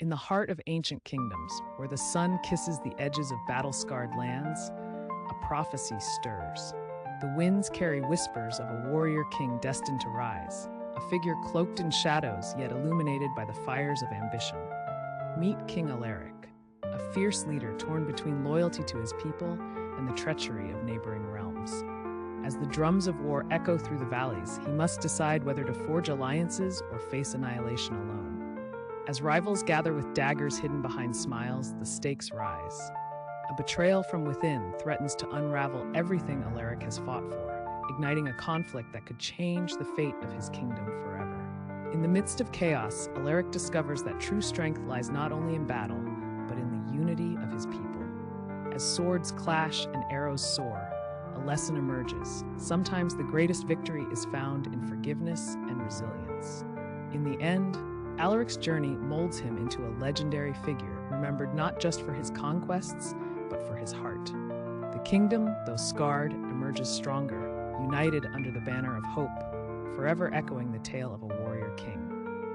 In the heart of ancient kingdoms, where the sun kisses the edges of battle-scarred lands, a prophecy stirs. The winds carry whispers of a warrior king destined to rise, a figure cloaked in shadows yet illuminated by the fires of ambition. Meet King Alaric, a fierce leader torn between loyalty to his people and the treachery of neighboring realms. As the drums of war echo through the valleys, he must decide whether to forge alliances or face annihilation alone. As rivals gather with daggers hidden behind smiles, the stakes rise. A betrayal from within threatens to unravel everything Alaric has fought for, igniting a conflict that could change the fate of his kingdom forever. In the midst of chaos, Alaric discovers that true strength lies not only in battle, but in the unity of his people. As swords clash and arrows soar, a lesson emerges. Sometimes the greatest victory is found in forgiveness and resilience. In the end, Alaric's journey molds him into a legendary figure, remembered not just for his conquests, but for his heart. The kingdom, though scarred, emerges stronger, united under the banner of hope, forever echoing the tale of a warrior king.